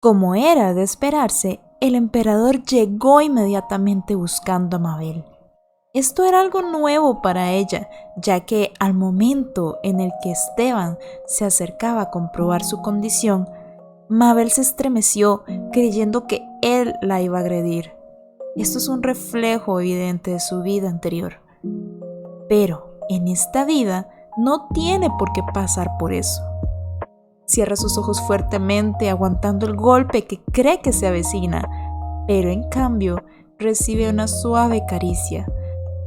Como era de esperarse, el emperador llegó inmediatamente buscando a Mabel. Esto era algo nuevo para ella, ya que al momento en el que Esteban se acercaba a comprobar su condición, Mabel se estremeció creyendo que él la iba a agredir. Esto es un reflejo evidente de su vida anterior. Pero en esta vida no tiene por qué pasar por eso. Cierra sus ojos fuertemente, aguantando el golpe que cree que se avecina, pero en cambio recibe una suave caricia.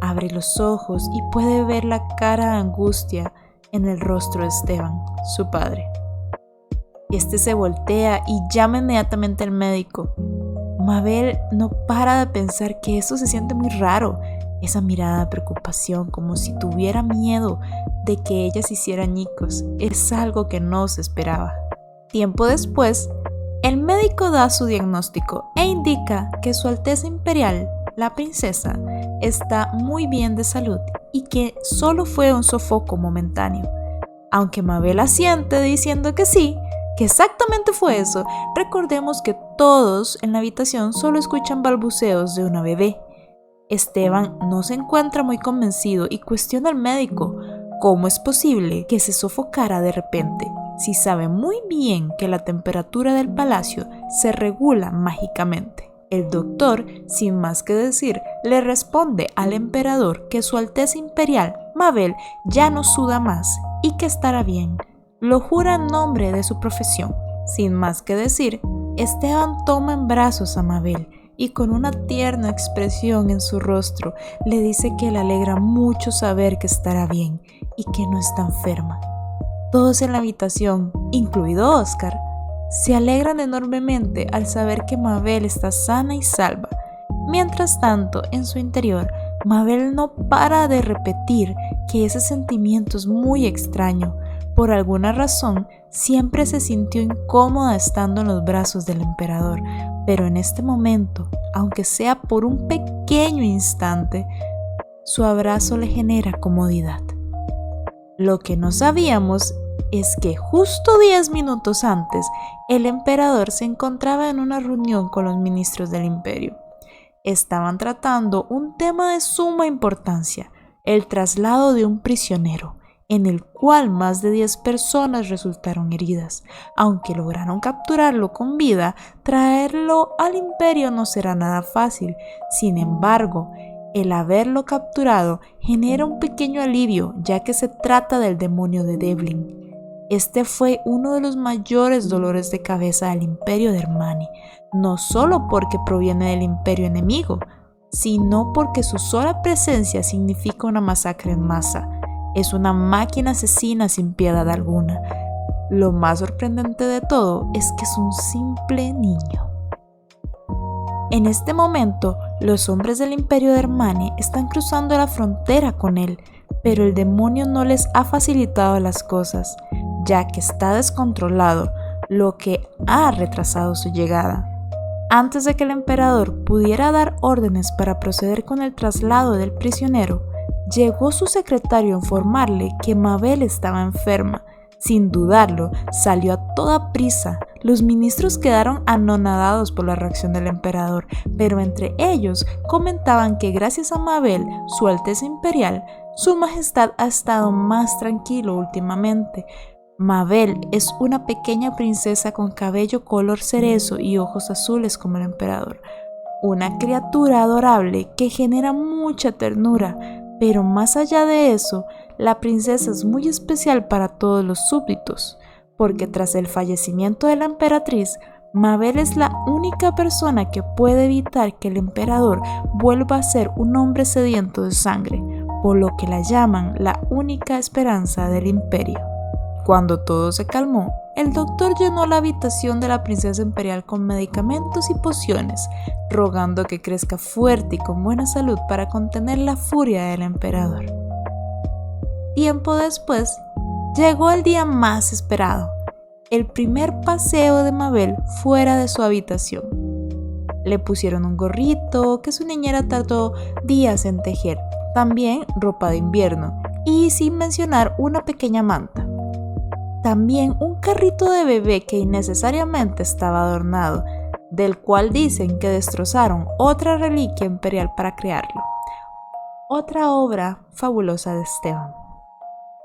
Abre los ojos y puede ver la cara de angustia en el rostro de Esteban, su padre. Este se voltea y llama inmediatamente al médico. Mabel no para de pensar que eso se siente muy raro, esa mirada de preocupación, como si tuviera miedo de que ella se hiciera añicos. Es algo que no se esperaba. Tiempo después, el médico da su diagnóstico e indica que Su Alteza Imperial, la princesa, está muy bien de salud y que solo fue un sofoco momentáneo. Aunque Mabel asiente diciendo que sí, que exactamente fue eso, recordemos que todos en la habitación solo escuchan balbuceos de una bebé. Esteban no se encuentra muy convencido y cuestiona al médico cómo es posible que se sofocara de repente, si sabe muy bien que la temperatura del palacio se regula mágicamente. El doctor, sin más que decir, le responde al emperador que Su Alteza Imperial, Mabel, ya no suda más y que estará bien. Lo jura en nombre de su profesión. Sin más que decir, Esteban toma en brazos a Mabel y con una tierna expresión en su rostro le dice que le alegra mucho saber que estará bien y que no está enferma. Todos en la habitación, incluido Oscar, se alegran enormemente al saber que Mabel está sana y salva. Mientras tanto, en su interior, Mabel no para de repetir que ese sentimiento es muy extraño. Por alguna razón, siempre se sintió incómoda estando en los brazos del emperador, pero en este momento, aunque sea por un pequeño instante, su abrazo le genera comodidad. Lo que no sabíamos es que justo 10 minutos antes, el emperador se encontraba en una reunión con los ministros del imperio. Estaban tratando un tema de suma importancia, el traslado de un prisionero, en el cual más de 10 personas resultaron heridas. Aunque lograron capturarlo con vida, traerlo al imperio no será nada fácil. Sin embargo, el haberlo capturado genera un pequeño alivio, ya que se trata del demonio de Devlin. Este fue uno de los mayores dolores de cabeza del imperio de Hermani, no solo porque proviene del imperio enemigo, sino porque su sola presencia significa una masacre en masa. Es una máquina asesina sin piedad alguna. Lo más sorprendente de todo es que es un simple niño. En este momento, los hombres del imperio de Hermani están cruzando la frontera con él, pero el demonio no les ha facilitado las cosas, ya que está descontrolado, lo que ha retrasado su llegada. Antes de que el emperador pudiera dar órdenes para proceder con el traslado del prisionero, llegó su secretario a informarle que Mabel estaba enferma. Sin dudarlo, salió a toda prisa. Los ministros quedaron anonadados por la reacción del emperador, pero entre ellos comentaban que gracias a Mabel, Su Alteza Imperial, Su Majestad ha estado más tranquilo últimamente. Mabel es una pequeña princesa con cabello color cerezo y ojos azules como el emperador. Una criatura adorable que genera mucha ternura. Pero más allá de eso, la princesa es muy especial para todos los súbditos, porque tras el fallecimiento de la emperatriz, Mabel es la única persona que puede evitar que el emperador vuelva a ser un hombre sediento de sangre, por lo que la llaman la única esperanza del imperio. Cuando todo se calmó, el doctor llenó la habitación de la princesa imperial con medicamentos y pociones, rogando que crezca fuerte y con buena salud para contener la furia del emperador. Tiempo después, llegó el día más esperado, el primer paseo de Mabel fuera de su habitación. Le pusieron un gorrito que su niñera tardó días en tejer, también ropa de invierno y sin mencionar una pequeña manta. También un carrito de bebé que innecesariamente estaba adornado, del cual dicen que destrozaron otra reliquia imperial para crearlo. Otra obra fabulosa de Esteban.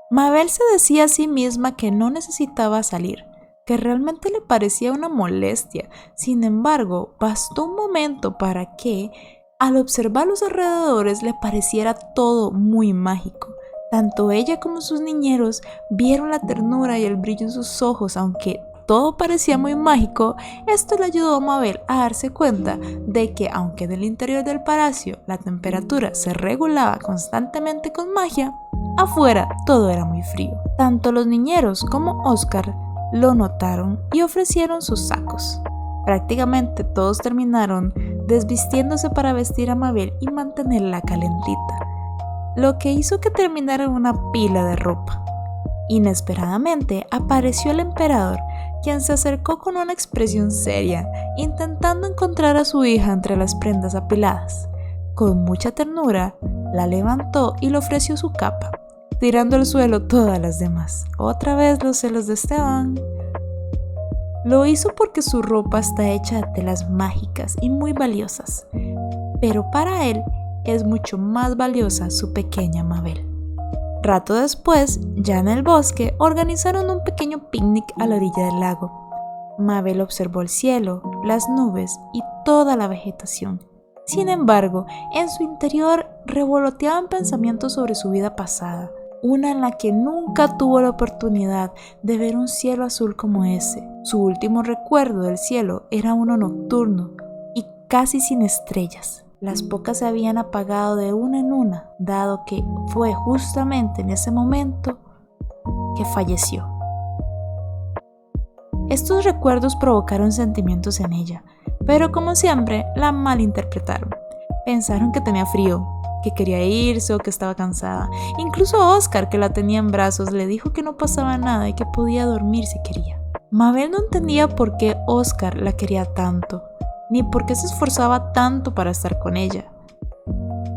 Mabel se decía a sí misma que no necesitaba salir, que realmente le parecía una molestia. Sin embargo, bastó un momento para que, al observar los alrededores, le pareciera todo muy mágico. Tanto ella como sus niñeros vieron la ternura y el brillo en sus ojos, aunque todo parecía muy mágico. Esto le ayudó a Mabel a darse cuenta de que, aunque en el interior del palacio la temperatura se regulaba constantemente con magia, afuera todo era muy frío. Tanto los niñeros como Oscar lo notaron y ofrecieron sus sacos. Prácticamente todos terminaron desvistiéndose para vestir a Mabel y mantenerla calentita, lo que hizo que terminara en una pila de ropa. Inesperadamente apareció el emperador, quien se acercó con una expresión seria, intentando encontrar a su hija entre las prendas apiladas. Con mucha ternura, la levantó y le ofreció su capa, tirando al suelo todas las demás. Otra vez los celos de Esteban. Lo hizo porque su ropa está hecha de telas mágicas y muy valiosas, pero para él es mucho más valiosa su pequeña Mabel. Rato después, ya en el bosque, organizaron un pequeño picnic a la orilla del lago. Mabel observó el cielo, las nubes y toda la vegetación. Sin embargo, en su interior revoloteaban pensamientos sobre su vida pasada, una en la que nunca tuvo la oportunidad de ver un cielo azul como ese. Su último recuerdo del cielo era uno nocturno y casi sin estrellas. Las pocas se habían apagado de una en una, dado que fue justamente en ese momento que falleció. Estos recuerdos provocaron sentimientos en ella, pero como siempre la malinterpretaron. Pensaron que tenía frío, que quería irse o que estaba cansada. Incluso Oscar, que la tenía en brazos, le dijo que no pasaba nada y que podía dormir si quería. Mabel no entendía por qué Oscar la quería tanto, ni por qué se esforzaba tanto para estar con ella.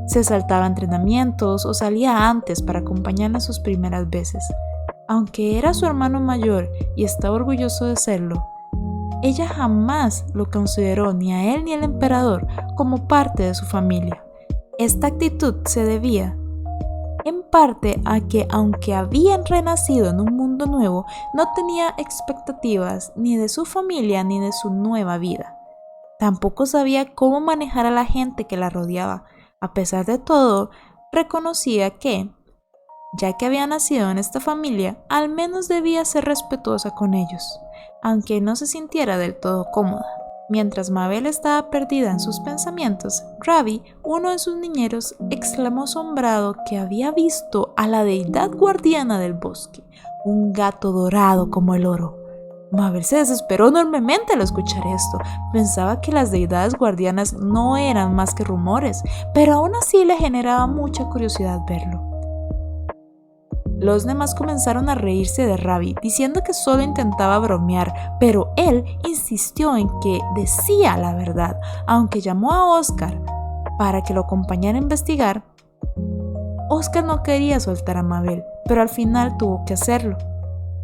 Se saltaba entrenamientos o salía antes para acompañarla sus primeras veces. Aunque era su hermano mayor y estaba orgulloso de serlo, ella jamás lo consideró ni a él ni al emperador como parte de su familia. Esta actitud se debía en parte a que, aunque habían renacido en un mundo nuevo, no tenía expectativas ni de su familia ni de su nueva vida. Tampoco sabía cómo manejar a la gente que la rodeaba. A pesar de todo, reconocía que, ya que había nacido en esta familia, al menos debía ser respetuosa con ellos, aunque no se sintiera del todo cómoda. Mientras Mabel estaba perdida en sus pensamientos, Ravi, uno de sus niñeros, exclamó asombrado que había visto a la deidad guardiana del bosque, un gato dorado como el oro. Mabel se desesperó enormemente al escuchar esto. Pensaba que las deidades guardianas no eran más que rumores, pero aún así le generaba mucha curiosidad verlo. Los demás comenzaron a reírse de Ravi, diciendo que solo intentaba bromear, pero él insistió en que decía la verdad. Aunque llamó a Oscar para que lo acompañara a investigar, Oscar no quería soltar a Mabel, pero al final tuvo que hacerlo.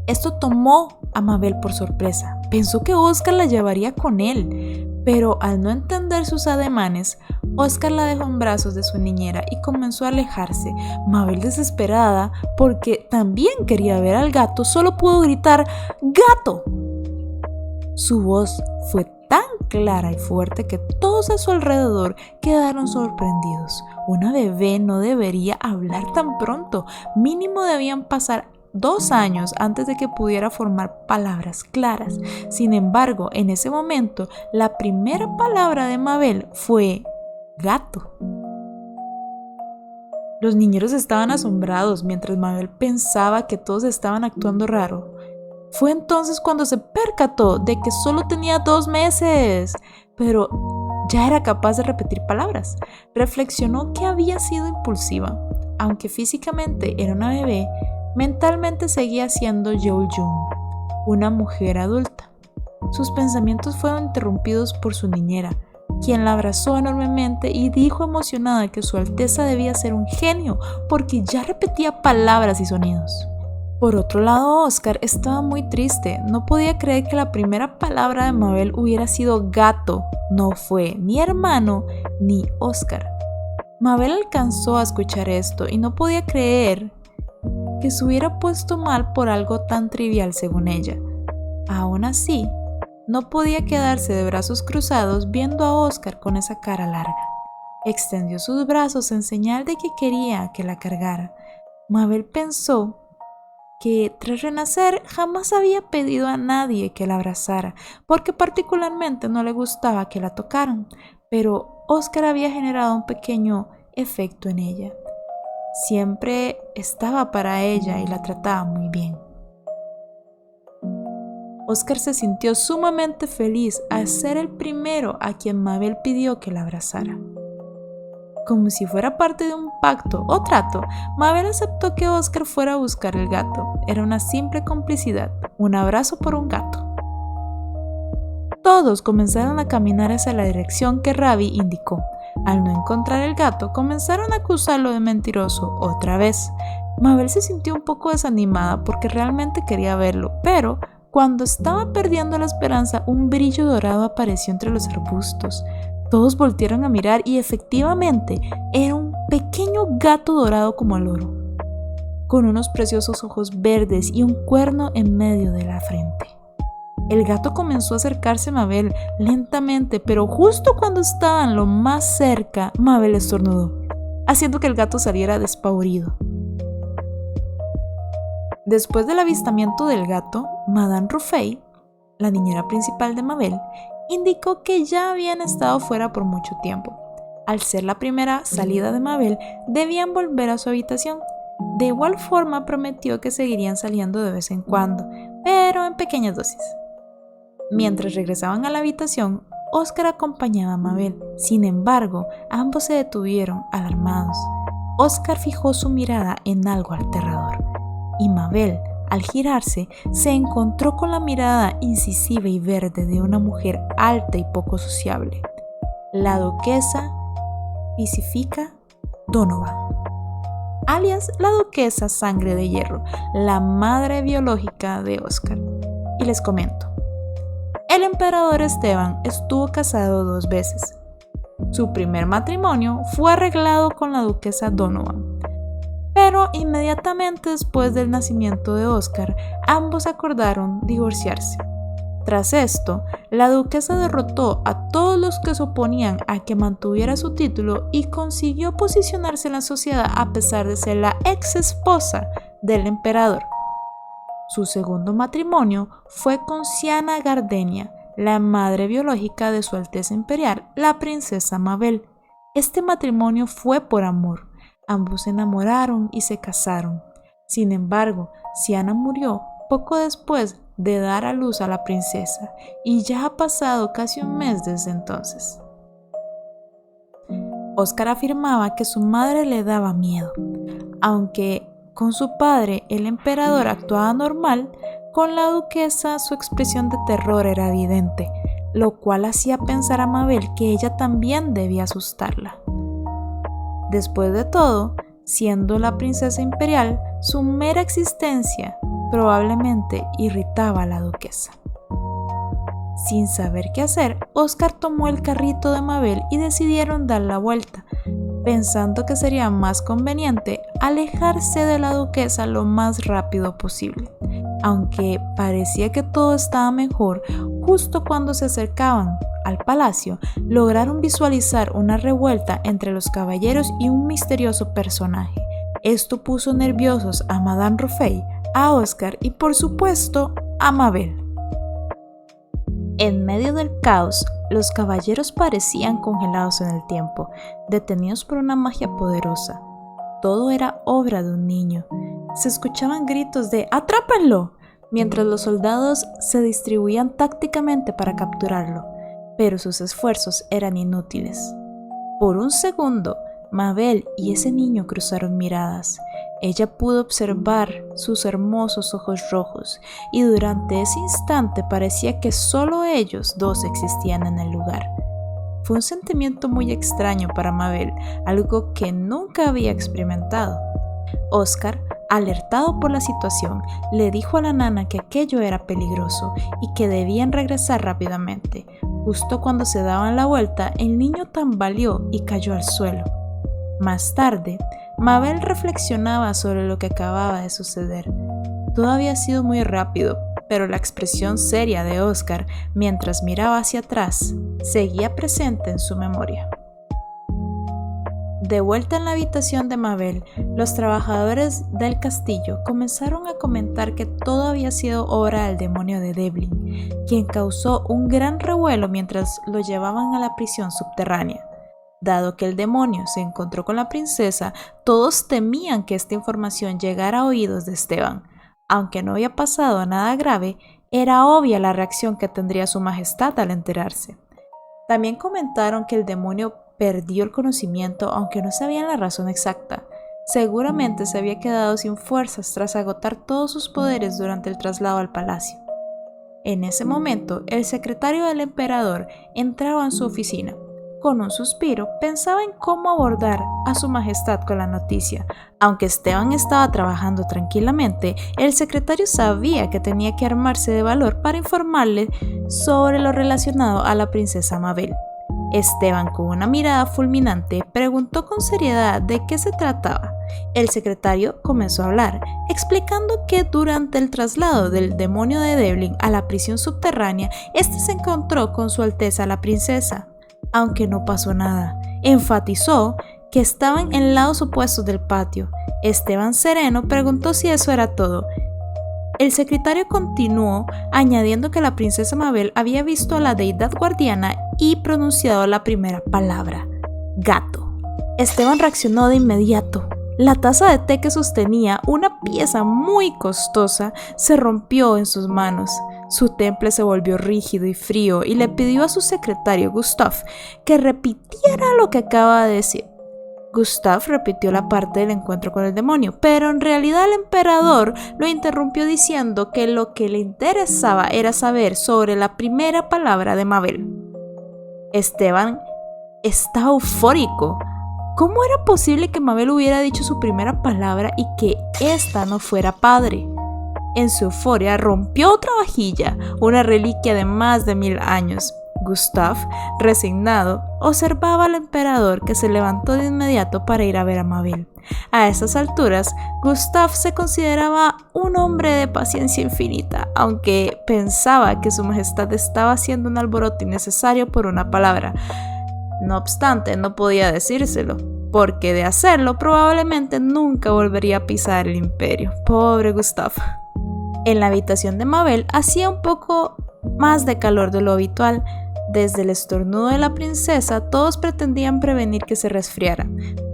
Esto tomó a Mabel por sorpresa. Pensó que Oscar la llevaría con él, pero al no entender sus ademanes, Oscar la dejó en brazos de su niñera y comenzó a alejarse. Mabel, desesperada porque también quería ver al gato, solo pudo gritar ¡Gato! Su voz fue tan clara y fuerte que todos a su alrededor quedaron sorprendidos. Una bebé no debería hablar tan pronto. Mínimo debían pasar 2 años antes de que pudiera formar palabras claras. Sin embargo, en ese momento, la primera palabra de Mabel fue gato. Los niñeros estaban asombrados mientras Mabel pensaba que todos estaban actuando raro. Fue entonces cuando se percató de que solo tenía 2 meses, pero ya era capaz de repetir palabras. Reflexionó que había sido impulsiva. Aunque físicamente era una bebé, mentalmente seguía siendo Yeol-jung, una mujer adulta. Sus pensamientos fueron interrumpidos por su niñera, quien la abrazó enormemente y dijo emocionada que su Alteza debía ser un genio porque ya repetía palabras y sonidos. Por otro lado, Oscar estaba muy triste. No podía creer que la primera palabra de Mabel hubiera sido gato. No fue ni hermano ni Oscar. Mabel alcanzó a escuchar esto y no podía creer que se hubiera puesto mal por algo tan trivial según ella. Aún así, no podía quedarse de brazos cruzados viendo a Oscar con esa cara larga. Extendió sus brazos en señal de que quería que la cargara. Mabel pensó que tras renacer jamás había pedido a nadie que la abrazara, porque particularmente no le gustaba que la tocaran, pero Oscar había generado un pequeño efecto en ella. Siempre estaba para ella y la trataba muy bien. Oscar se sintió sumamente feliz al ser el primero a quien Mabel pidió que la abrazara. Como si fuera parte de un pacto o trato, Mabel aceptó que Oscar fuera a buscar el gato. Era una simple complicidad, un abrazo por un gato. Todos comenzaron a caminar hacia la dirección que Ravi indicó. Al no encontrar el gato, comenzaron a acusarlo de mentiroso otra vez. Mabel se sintió un poco desanimada porque realmente quería verlo, pero cuando estaba perdiendo la esperanza, un brillo dorado apareció entre los arbustos. Todos voltearon a mirar y efectivamente era un pequeño gato dorado como el oro, con unos preciosos ojos verdes y un cuerno en medio de la frente. El gato comenzó a acercarse a Mabel lentamente, pero justo cuando estaban lo más cerca, Mabel estornudó, haciendo que el gato saliera despavorido. Después del avistamiento del gato, Madame Ruffey, la niñera principal de Mabel, indicó que ya habían estado fuera por mucho tiempo. Al ser la primera salida de Mabel, debían volver a su habitación. De igual forma prometió que seguirían saliendo de vez en cuando, pero en pequeñas dosis. Mientras regresaban a la habitación, Oscar acompañaba a Mabel. Sin embargo, ambos se detuvieron, alarmados. Oscar fijó su mirada en algo aterrador, y Mabel, al girarse, se encontró con la mirada incisiva y verde de una mujer alta y poco sociable, la duquesa Pacifica Donovan, alias la duquesa Sangre de Hierro, la madre biológica de Oscar. Y les comento, el emperador Esteban estuvo casado 2 veces. Su primer matrimonio fue arreglado con la duquesa Donovan, pero inmediatamente después del nacimiento de Oscar, ambos acordaron divorciarse. Tras esto, la duquesa derrotó a todos los que se oponían a que mantuviera su título y consiguió posicionarse en la sociedad a pesar de ser la ex esposa del emperador. Su segundo matrimonio fue con Siana Gardenia, la madre biológica de Su Alteza Imperial, la princesa Mabel. Este matrimonio fue por amor. Ambos se enamoraron y se casaron. Sin embargo, Siana murió poco después de dar a luz a la princesa, y ya ha pasado casi un mes desde entonces. Oscar afirmaba que su madre le daba miedo, aunque con su padre, el emperador, actuaba normal. Con la duquesa su expresión de terror era evidente, lo cual hacía pensar a Mabel que ella también debía asustarla. Después de todo, siendo la princesa imperial, su mera existencia probablemente irritaba a la duquesa. Sin saber qué hacer, Oscar tomó el carrito de Mabel y decidieron dar la vuelta, pensando que sería más conveniente alejarse de la duquesa lo más rápido posible. Aunque parecía que todo estaba mejor, justo cuando se acercaban al palacio, lograron visualizar una revuelta entre los caballeros y un misterioso personaje. Esto puso nerviosos a Madame Ruffey, a Oscar y por supuesto a Mabel. En medio del caos, los caballeros parecían congelados en el tiempo, detenidos por una magia poderosa. Todo era obra de un niño. Se escuchaban gritos de ¡atrápenlo!, mientras los soldados se distribuían tácticamente para capturarlo, pero sus esfuerzos eran inútiles. Por un segundo, Mabel y ese niño cruzaron miradas. Ella pudo observar sus hermosos ojos rojos y durante ese instante parecía que solo ellos dos existían en el lugar. Fue un sentimiento muy extraño para Mabel, algo que nunca había experimentado. Oscar alertado por la situación, le dijo a la nana que aquello era peligroso y que debían regresar rápidamente. Justo cuando se daban la vuelta, el niño tambaleó y cayó al suelo. Más tarde, Mabel reflexionaba sobre lo que acababa de suceder. Todo había sido muy rápido, pero la expresión seria de Oscar mientras miraba hacia atrás seguía presente en su memoria. De vuelta en la habitación de Mabel, los trabajadores del castillo comenzaron a comentar que todo había sido obra del demonio de Devlin, quien causó un gran revuelo mientras lo llevaban a la prisión subterránea. Dado que el demonio se encontró con la princesa, todos temían que esta información llegara a oídos de Esteban. Aunque no había pasado nada grave, era obvia la reacción que tendría su majestad al enterarse. También comentaron que el demonio perdió el conocimiento, aunque no sabían la razón exacta. Seguramente se había quedado sin fuerzas tras agotar todos sus poderes durante el traslado al palacio. En ese momento, el secretario del emperador entraba en su oficina. Con un suspiro, pensaba en cómo abordar a su majestad con la noticia. Aunque Esteban estaba trabajando tranquilamente, el secretario sabía que tenía que armarse de valor para informarle sobre lo relacionado a la princesa Mabel. Esteban, con una mirada fulminante, preguntó con seriedad de qué se trataba. El secretario comenzó a hablar, explicando que durante el traslado del demonio de Devlin a la prisión subterránea, este se encontró con su Alteza la princesa. Aunque no pasó nada, enfatizó que estaban en lados opuestos del patio. Esteban, sereno, preguntó si eso era todo. El secretario continuó añadiendo que la princesa Mabel había visto a la deidad guardiana y pronunciado la primera palabra: gato. Esteban reaccionó de inmediato. La taza de té que sostenía, una pieza muy costosa, se rompió en sus manos. Su temple se volvió rígido y frío y le pidió a su secretario Gustav que repitiera lo que acaba de decir. Gustav repitió la parte del encuentro con el demonio, pero en realidad el emperador lo interrumpió diciendo que lo que le interesaba era saber sobre la primera palabra de Mabel. Esteban estaba eufórico. ¿Cómo era posible que Mabel hubiera dicho su primera palabra y que ésta no fuera padre? En su euforia rompió otra vajilla, una reliquia de más de 1000 años. Gustav, resignado, observaba al emperador, que se levantó de inmediato para ir a ver a Mabel. A esas alturas, Gustav se consideraba un hombre de paciencia infinita, aunque pensaba que su majestad estaba haciendo un alboroto innecesario por una palabra. No obstante, no podía decírselo, porque de hacerlo probablemente nunca volvería a pisar el imperio. Pobre Gustav. En la habitación de Mabel hacía un poco más de calor de lo habitual. Desde el estornudo de la princesa, todos pretendían prevenir que se resfriara.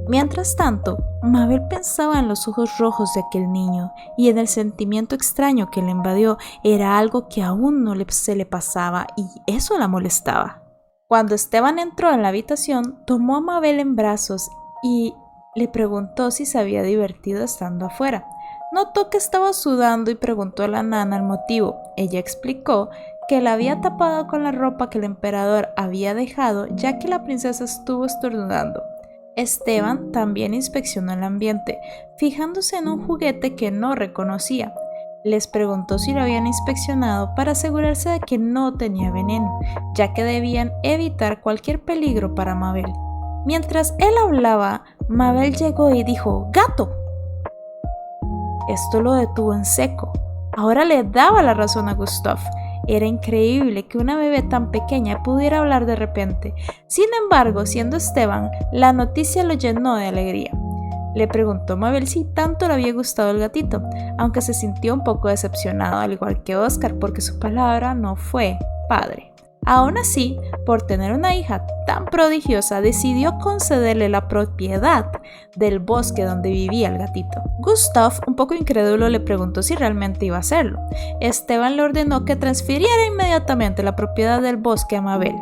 Mientras tanto, Mabel pensaba en los ojos rojos de aquel niño y en el sentimiento extraño que le invadió. Era algo que aún no se le pasaba y eso la molestaba. Cuando Esteban entró en la habitación, tomó a Mabel en brazos y le preguntó si se había divertido estando afuera. Notó que estaba sudando y preguntó a la nana el motivo. Ella explicó que la había tapado con la ropa que el emperador había dejado, ya que la princesa estuvo estornudando. Esteban también inspeccionó el ambiente, fijándose en un juguete que no reconocía. Les preguntó si lo habían inspeccionado para asegurarse de que no tenía veneno, ya que debían evitar cualquier peligro para Mabel. Mientras él hablaba, Mabel llegó y dijo: ¡Gato! Esto lo detuvo en seco. Ahora le daba la razón a Gustav. Era increíble que una bebé tan pequeña pudiera hablar de repente. Sin embargo, siendo Esteban, la noticia lo llenó de alegría. Le preguntó a Mabel si tanto le había gustado el gatito, aunque se sintió un poco decepcionado, al igual que Oscar, porque su palabra no fue padre. Aún así, por tener una hija tan prodigiosa, decidió concederle la propiedad del bosque donde vivía el gatito. Gustav, un poco incrédulo, le preguntó si realmente iba a hacerlo. Esteban le ordenó que transfiriera inmediatamente la propiedad del bosque a Mabel.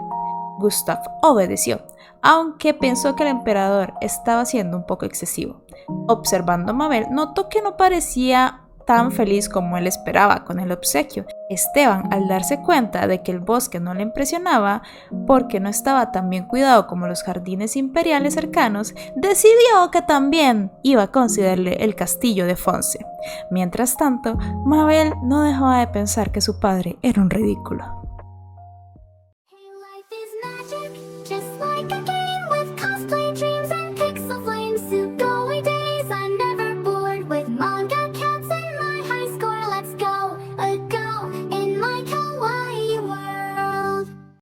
Gustav obedeció, aunque pensó que el emperador estaba siendo un poco excesivo. Observando a Mabel, notó que no parecía tan feliz como él esperaba con el obsequio. Esteban, al darse cuenta de que el bosque no le impresionaba porque no estaba tan bien cuidado como los jardines imperiales cercanos, decidió que también iba a concederle el castillo de Fonse. Mientras tanto, Mabel no dejaba de pensar que su padre era un ridículo. Hey, life is magic, just like a